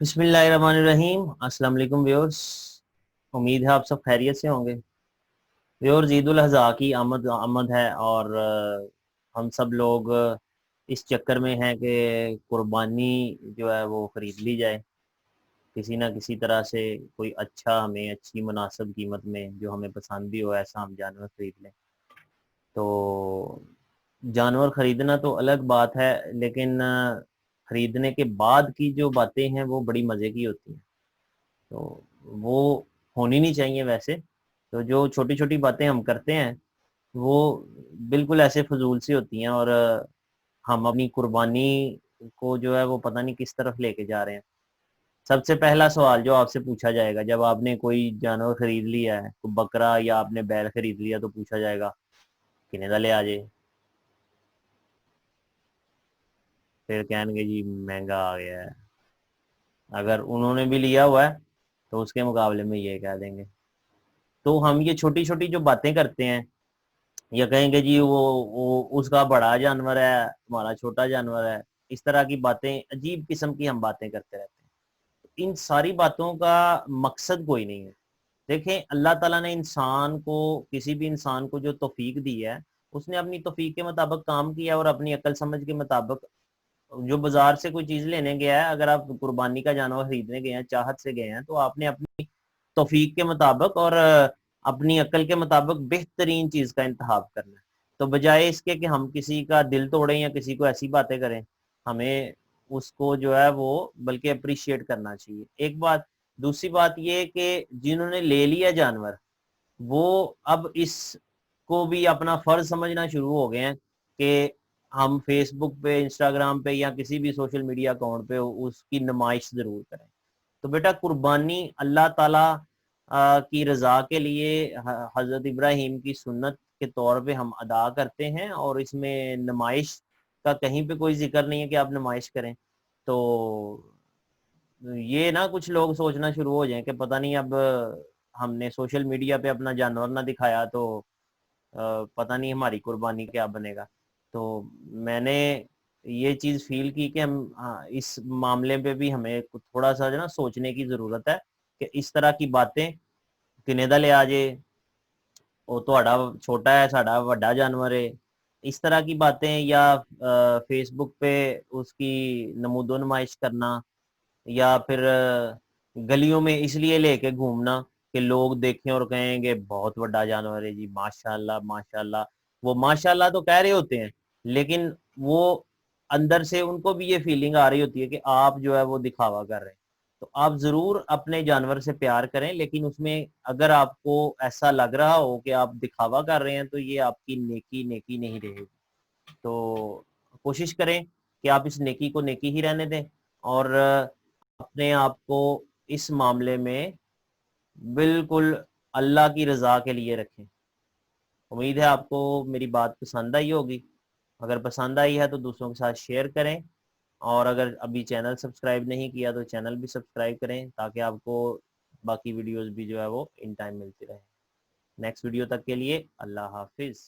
بسم اللہ الرحمن الرحیم۔ السلام علیکم ویورز، امید ہے آپ سب خیریت سے ہوں گے۔ ویورز، عید الاضحیٰ کی آمد ہے اور ہم سب لوگ اس چکر میں ہیں کہ قربانی جو ہے وہ خرید لی جائے کسی نہ کسی طرح سے، کوئی اچھا ہمیں اچھی مناسب قیمت میں جو ہمیں پسند بھی ہو ایسا ہم جانور خرید لیں۔ تو جانور خریدنا تو الگ بات ہے، لیکن خریدنے کے بعد کی جو باتیں ہیں وہ بڑی مزے کی ہوتی ہیں، تو وہ ہونی نہیں چاہیے ویسے۔ تو جو چھوٹی چھوٹی باتیں ہم کرتے ہیں وہ بالکل ایسے فضول سی ہوتی ہیں، اور ہم اپنی قربانی کو جو ہے وہ پتہ نہیں کس طرف لے کے جا رہے ہیں۔ سب سے پہلا سوال جو آپ سے پوچھا جائے گا جب آپ نے کوئی جانور خرید لیا ہے، کوئی بکرا یا آپ نے بیل خرید لیا، تو پوچھا جائے گا کنے دا لے آ جے، پھر کہیں گے جی مہنگا آ گیا ہے۔ اگر انہوں نے بھی لیا ہوا ہے تو اس کے مقابلے میں یہ کہہ دیں گے۔ تو ہم یہ چھوٹی چھوٹی جو باتیں کرتے ہیں، یا کہیں گے جی وہ اس کا بڑا جانور ہے، ہمارا چھوٹا جانور ہے، اس طرح کی باتیں، عجیب قسم کی ہم باتیں کرتے رہتے ہیں۔ ان ساری باتوں کا مقصد کوئی نہیں ہے۔ دیکھیں، اللہ تعالیٰ نے انسان کو، کسی بھی انسان کو جو توفیق دی ہے، اس نے اپنی توفیق کے مطابق کام کیا اور اپنی عقل سمجھ کے مطابق جو بازار سے کوئی چیز لینے گیا ہے، اگر آپ قربانی کا جانور خریدنے گئے ہیں، چاہت سے گئے ہیں، تو آپ نے اپنی توفیق کے مطابق اور اپنی عقل کے مطابق بہترین چیز کا انتخاب کرنا ہے۔ تو بجائے اس کے کہ ہم کسی کا دل توڑیں یا کسی کو ایسی باتیں کریں، ہمیں اس کو جو ہے وہ بلکہ اپریشیٹ کرنا چاہیے، ایک بات۔ دوسری بات یہ کہ جنہوں نے لے لیا جانور، وہ اب اس کو بھی اپنا فرض سمجھنا شروع ہو گئے ہیں کہ ہم فیس بک پہ، انسٹاگرام پہ یا کسی بھی سوشل میڈیا اکاؤنٹ پہ اس کی نمائش ضرور کریں۔ تو بیٹا، قربانی اللہ تعالیٰ کی رضا کے لیے حضرت ابراہیم کی سنت کے طور پہ ہم ادا کرتے ہیں، اور اس میں نمائش کا کہیں پہ کوئی ذکر نہیں ہے کہ آپ نمائش کریں۔ تو یہ نہ کچھ لوگ سوچنا شروع ہو جائیں کہ پتہ نہیں اب ہم نے سوشل میڈیا پہ اپنا جانور نہ دکھایا تو پتہ نہیں ہماری قربانی کیا بنے گا۔ تو میں نے یہ چیز فیل کی کہ ہم اس معاملے پہ بھی ہمیں تھوڑا سا جو نا سوچنے کی ضرورت ہے کہ اس طرح کی باتیں کنے دا لے آ جے، وہ تہاڈا چھوٹا ہے ساڈا وڈا جانور ہے، اس طرح کی باتیں، یا فیس بک پہ اس کی نمود و نمائش کرنا، یا پھر گلیوں میں اس لیے لے کے گھومنا کہ لوگ دیکھیں اور کہیں گے بہت بڑا جانور ہے جی، ماشاء اللہ ماشاء اللہ۔ وہ ماشاء اللہ تو کہہ رہے ہوتے ہیں، لیکن وہ اندر سے ان کو بھی یہ فیلنگ آ رہی ہوتی ہے کہ آپ جو ہے وہ دکھاوا کر رہے ہیں۔ تو آپ ضرور اپنے جانور سے پیار کریں، لیکن اس میں اگر آپ کو ایسا لگ رہا ہو کہ آپ دکھاوا کر رہے ہیں تو یہ آپ کی نیکی نہیں رہے گی۔ تو کوشش کریں کہ آپ اس نیکی کو نیکی ہی رہنے دیں، اور اپنے آپ کو اس معاملے میں بالکل اللہ کی رضا کے لیے رکھیں۔ امید ہے آپ کو میری بات پسند آئی ہوگی۔ اگر پسند آئی ہے تو دوسروں کے ساتھ شیئر کریں، اور اگر ابھی چینل سبسکرائب نہیں کیا تو چینل بھی سبسکرائب کریں تاکہ آپ کو باقی ویڈیوز بھی جو ہے وہ ان ٹائم ملتی رہے۔ نیکسٹ ویڈیو تک کے لیے اللہ حافظ۔